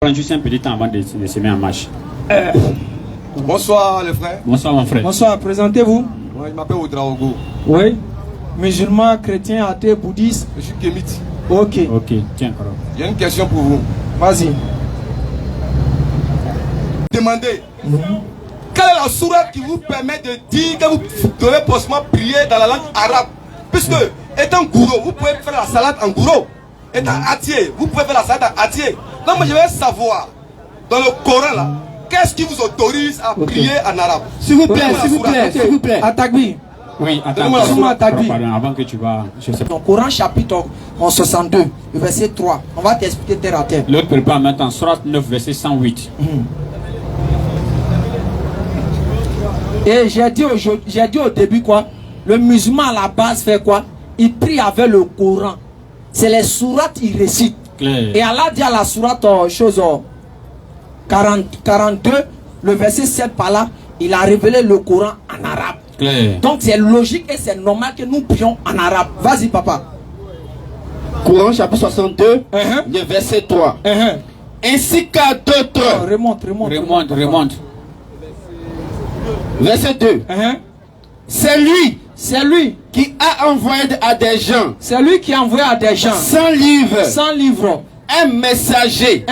Prends juste un petit temps avant de se mettre en marche. Bonsoir les frères. Bonsoir mon frère. Bonsoir, présentez-vous. Moi, je m'appelle Oudraogo. Oui. Musulman, chrétien, athée, bouddhiste. Je suis kémite. Ok. Ok, tiens. Alors. J'ai une question pour vous. Vas-y. Demandez. Quelle est la sourate qui vous permet de dire que vous devez possiblement prier dans la langue arabe? Puisque, étant gourou, vous pouvez faire la salade en gourou. Étant atier, vous pouvez faire la salade en atier. Donc, moi, je vais savoir, dans le Coran, là, qu'est-ce qui vous autorise à prier en arabe? S'il vous plaît, s'il vous plaît. Atakbi. Oui, Donne-moi attends. Pardon, avant que tu vas. Je sais pas. Dans Coran chapitre 62, le verset 3. On va t'expliquer terre à terre. L'autre prépare maintenant, Sourate 9, verset 108. Et j'ai dit au début quoi? Le musulman à la base fait quoi? Il prie avec le Coran. C'est les sourates il récite. Claire. Et Allah dit à la sourate 42, le verset 7 par là, il a révélé le Coran en arabe. Claire. Donc c'est logique et c'est normal que nous prions en arabe. Vas-y papa. Coran chapitre 62, le verset 3. Ainsi qu'à d'autres. Remonte. Verset 2. C'est lui qui a envoyé à des gens. C'est lui qui a envoyé à des gens. Sans livre. Un messager.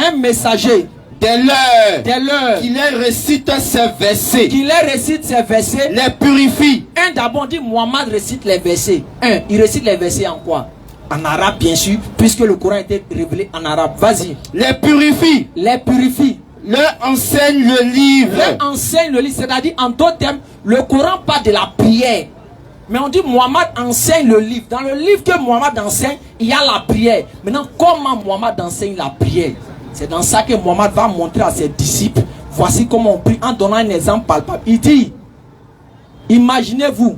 Dès l'heure qu'il les récite ces versets. Les purifie. D'abord dit Mohammed récite les versets. Il récite les versets en quoi? En arabe bien sûr, puisque le Coran était révélé en arabe. Vas-y. Les purifie. Leur enseigne le livre. C'est-à-dire en d'autres termes, le Coran parle de la prière. Mais on dit Mohammed enseigne le livre. Dans le livre que Mohammed enseigne, il y a la prière. Maintenant, comment Mohammed enseigne la prière? C'est dans ça que Mohammed va montrer à ses disciples, voici comment on prie en donnant un exemple palpable. Il dit, imaginez-vous,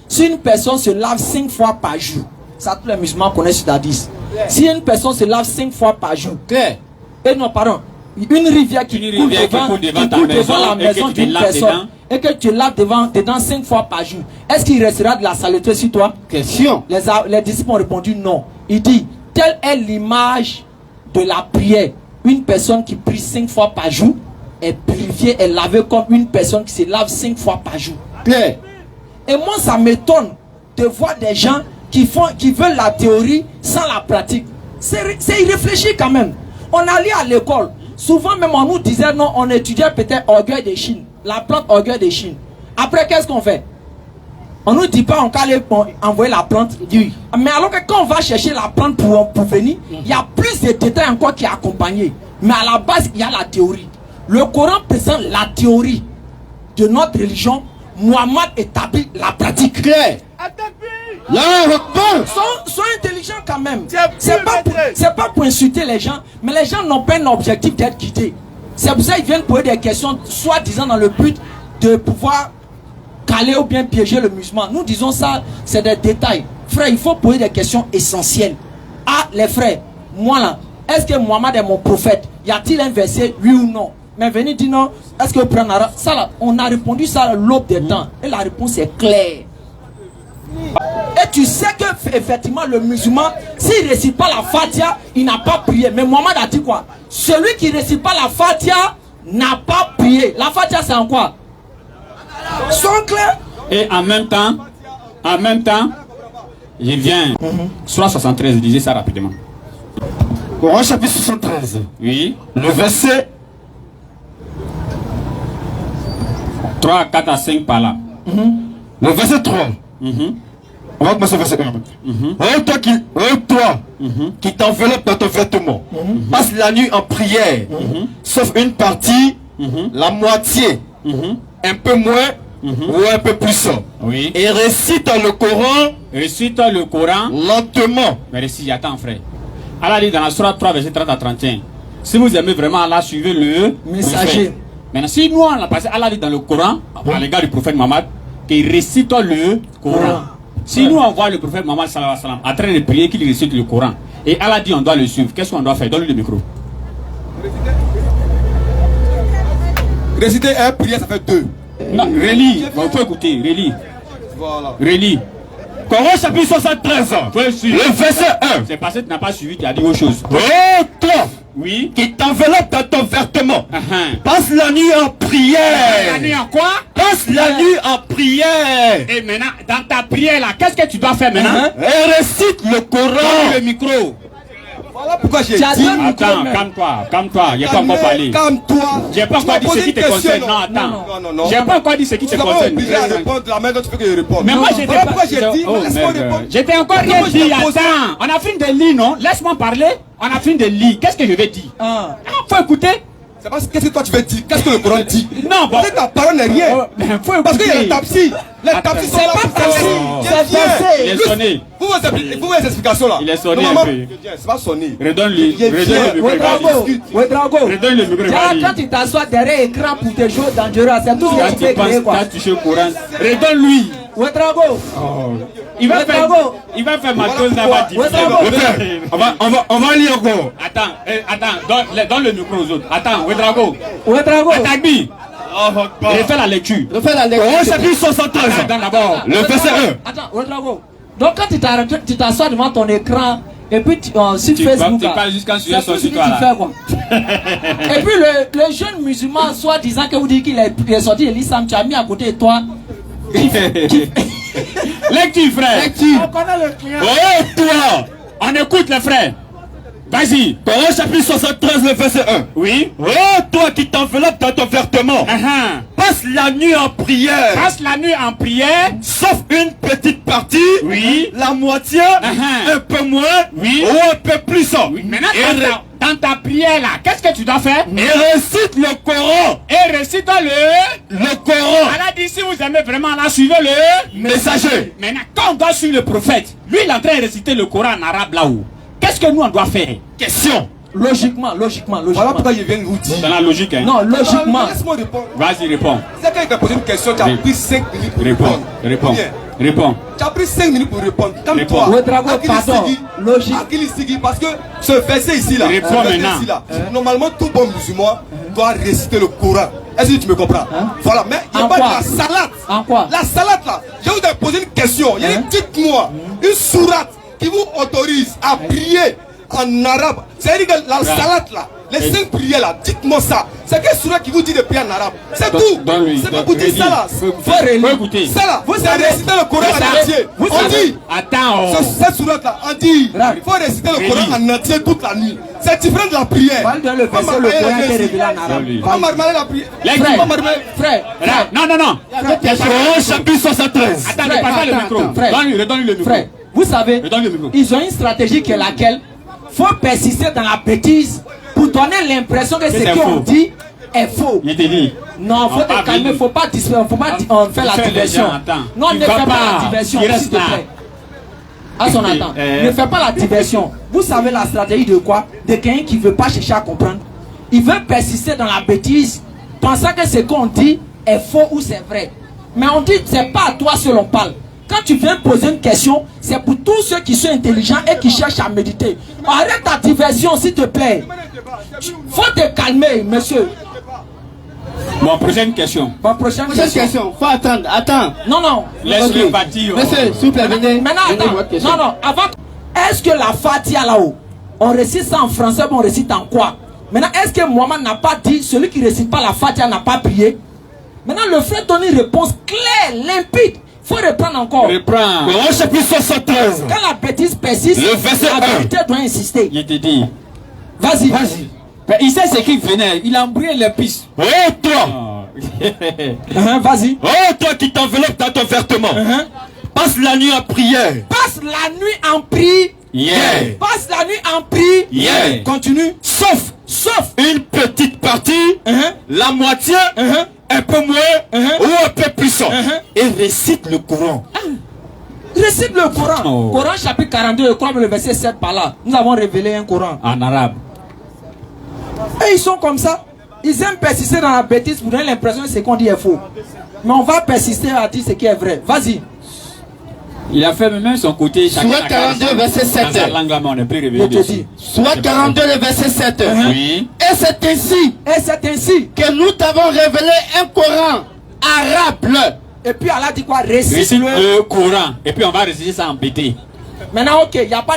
si une personne se lave 5 fois par jour, ça tous les musulmans connaissent ce hadith. Si une personne se lave 5 fois par jour, une rivière qui coule devant la maison d'une personne, et que tu laves dedans 5 fois par jour, est-ce qu'il restera de la saleté sur toi? Question. Les disciples ont répondu non. Il dit, telle est l'image de la prière. Une personne qui prie 5 fois par jour est purifiée, est lavée comme une personne qui se lave 5 fois par jour. Claire. Et moi, ça m'étonne de voir des gens qui veulent la théorie sans la pratique. C'est irréfléchi quand même. On allait à l'école. Souvent même on nous disait non, on étudiait peut-être orgueil de Chine. La plante orgueil de Chine. Après, qu'est-ce qu'on fait? On ne nous dit pas on allait envoyer la plante. Mais alors que quand on va chercher la plante pour venir, il y a plus de détails encore qui accompagnent. Mais à la base, il y a la théorie. Le Coran présente la théorie de notre religion. Mohammed établit la pratique. Claire. Sois intelligent quand même. C'est pas pour insulter les gens, mais les gens n'ont pas un objectif d'être guidés. C'est pour ça qu'ils viennent poser des questions, soi-disant dans le but de pouvoir caler ou bien piéger le musulman. Nous disons ça, c'est des détails. Frère, il faut poser des questions essentielles. Ah, les frères, moi là, est-ce que Mohammed est mon prophète? Y a-t-il un verset, oui ou non? Mais venez dire non, est-ce que vous prenez ça là? On a répondu ça à l'aube des temps. Et la réponse est claire. Et tu sais que effectivement le musulman, s'il ne récite pas la Fatiha, il n'a pas prié. Mais Mohammed a dit quoi? Celui qui ne récite pas la Fatiha n'a pas prié. La Fatiha c'est en quoi? Sont clairs? Et en même temps, je viens. Sourate 73, je disais ça rapidement. Coran chapitre 73. Oui. Le verset 3, 4 à 5 par là. Le verset 3. On va commencer au verset 1. Toi qui t'enveloppe dans ton vêtement, passe la nuit en prière, sauf une partie, la moitié, un peu moins ou un peu plus. Oui. Et récite le Coran lentement. Mais récite, attends frère. Allah dit dans la Sourate 3, verset 30 à 31. Si vous aimez vraiment Allah, suivez le messager. Maintenant, si nous on l'a passé, Allah dit dans le Coran, à l'égard du prophète Mohammed, qu'il récite le Coran. Si nous on voit le prophète Mohammed sallallahu alayhi wa sallam en train de prier, qu'il récite le Coran, et Allah dit on doit le suivre, qu'est-ce qu'on doit faire? Donne-lui le micro. Réciter un prière, ça fait 2. Non, relis, il faut écouter, relis. Voilà. Relis. Coran chapitre 73. Le verset 1. C'est parce que tu n'as pas suivi, tu as dit autre chose. Oh, toi Oui. qui t'enveloppe dans ton vêtement. Passe la nuit en prière. La nuit en quoi? Passe la nuit en prière. Et maintenant, dans ta prière là, qu'est-ce que tu dois faire maintenant? Et récite le Coran. Donne le micro. Voilà pourquoi j'ai dit. Attends, calme-toi, il n'y a pas encore parlé. Calme-toi. J'ai pas encore dit ce qui te concerne. Non, attends. Non. J'ai pas encore dit ce qui te Tu vas pas concerne. obligé à répondre de la main dont tu veux que je réponde. Mais moi j'étais Voilà pas. pourquoi j'ai dit. Oh, Laisse-moi merde. répondre. J'étais encore Attends, rien moi, je dit. t'ai posé- Attends, on a fini de lire, non? Laisse-moi parler. On a fini de lire. Qu'est-ce que je vais dire? Faut écouter. C'est parce que qu'est-ce que toi tu veux dire? Qu'est-ce que le Coran dit? Non, bon. Peut-être ta parole n'est rien. Faut écouter. Parce qu'il y a les tapsis. Les tapsis sont là pour tapsis, c'est Il est sonné. Vous vos explications là. Il est sonné Normalement, un peu. c'est pas sonné. Redonne-lui. Il est Redonne le micro. Ouedraogo, Redonne le micro. quand tu t'assois derrière l'écran pour tes jeux dangereux, c'est tout ce Quand que tu tu peux créer penses quoi. t'as touché au Coran, redonne-lui. Ouedraogo, Il va faire ma cause là-bas. Ouedraogo. On va lire encore. Attends, donne le micro aux autres. Attends, Ouedraogo. Ouedraogo. Atagbi. Refais la lecture. Coran chapitre 73. Attends d'abord. Le verset 1. Attends, Ouedraogo. Donc quand tu t'assois devant ton écran et puis sur Tu Facebook, parles jusqu'à c'est tout son ce que site tu là. fais quoi. Et puis le jeune musulman, soit disant que vous dites qu'il est sorti de l'islam, tu as mis à côté de toi. Lecture, frère. On connaît le client. Oh, toi. On écoute les frères. Vas-y. Coran chapitre 73, le verset 1. Oui. Oh, toi qui t'enveloppes dans ton vêtement, passe la nuit en prière. Passe la nuit en prière. Sauf une petite partie, Oui. la moitié, un peu moins, Oui. ou un peu plus. Maintenant, Et dans ta prière là, qu'est-ce que tu dois faire? récite le Coran. Et récite Le Coran. Allah dit si vous aimez vraiment Allah, suivez le Messager. Maintenant, quand on doit suivre le prophète, lui il est en train de réciter le Coran en arabe là-haut. Qu'est-ce que nous on doit faire? Question. Logiquement. Voilà pourquoi je viens de vous dire. Dans la logique, hein? Non, logiquement. Laisse-moi répondre. Vas-y, réponds. C'est quand il t'a posé une question, tu as pris 5 minutes pour répondre. Bien. Réponds. Tu as pris 5 minutes pour répondre. Comme Réponds. toi. Ouedraogo, Akili pardon. Sigui. Logique. Akili Sigui, parce que ce verset ici là. Réponds ce verset maintenant. ici, là, normalement, tout bon musulman doit réciter le Coran. Est-ce que tu me comprends? Voilà, mais il n'y a En pas de quoi? la salade. En quoi? La salade là, je vous ai posé une question. Dites-moi une sourate qui vous autorise à prier en arabe. C'est-à-dire que la salade là, les 5 prières là, dites-moi ça. C'est quelle sourate qui vous dit de prier en arabe? C'est tout. C'est pas vous dire ça là. Faut écouter. Ça là, vous avez récité le Coran en entier. vous On savez- dit. Attends. Cette sourate là, on dit. Il faut réciter le Coran en entier toute la nuit. C'est différent de la prière. Parle de le verset, le Coran est révélé en arabe. On m'a remarqué la prière. Frère, Non. Coran chapitre 73. Attends, ne passe pas le micro. Redonne-lui le micro. frère, vous savez, Redonne le micro. ils ont une stratégie qui est laquelle faut persister dans la bêtise pour donner l'impression que ce c'est qu'on faux. dit est faux. Il te dit. Non, faut On va te calmer, venir. faut pas faire la Fais les diversion. gens, attends. Non, Tu ne vas fais pas pas. la diversion, Tu s'il restes te là. plaît. À son attend. Ne fais pas la diversion. Vous savez la stratégie de quoi? De quelqu'un qui veut pas chercher à comprendre. Il veut persister dans la bêtise, pensant que ce qu'on dit est faux ou c'est vrai. Mais on dit c'est pas à toi seul on parle. Quand tu viens poser une question, c'est pour tous ceux qui sont intelligents et qui cherchent à méditer. Arrête ta diversion s'il te plaît. Faut te calmer, monsieur. Bon, prochaine question. Bon, prochaine question. Faut attendre, attends. Non. Laisse-le partir. Monsieur, s'il vous plaît, venez. Maintenant, Venez, attends. votre question. Non. Avant, est-ce que la Fatia là-haut, on récite ça en français, mais on récite en quoi? Maintenant, est-ce que Mohamed n'a pas dit celui qui ne récite pas la Fatia n'a pas prié? Maintenant, le frère donne une réponse claire, limpide. Faut reprendre encore. Reprends. Coran chapitre 73. Quand la bêtise persiste, Le verset la 1. vérité doit insister. Il te dit. Vas-y. Mais il sait ce qu'il venait. Il a embrouillé les pistes. Oh toi. Vas-y. Oh toi qui t'enveloppes dans ton vêtement. Passe la nuit en prière. Passe la nuit en prière. Yeah. Passe la nuit en prière. Yeah. Continue. Sauf une petite partie, la moitié, un peu moins ou un peu plus. Et récite le Coran. Récite le Coran. Oh. Coran chapitre 42, je crois que le verset 7 par là. Nous avons révélé un Coran. En arabe. Et ils sont comme ça. Ils aiment persister dans la bêtise pour donner l'impression que ce qu'on dit est faux. Mais on va persister à dire ce qui est vrai. Vas-y. Il a fait même son côté. Sourate 42, verset 7. Dans sa langue là, mais on n'est plus Je réveillé te dessus. dis. Sourate 42, le verset 7. Oui. Et c'est ainsi Et c'est ainsi. que nous t'avons révélé un Coran arabe. Et puis Allah dit quoi? Récite Récite le. le Coran. Et puis on va réciter ça en BT. Maintenant, ok, il n'y a pas de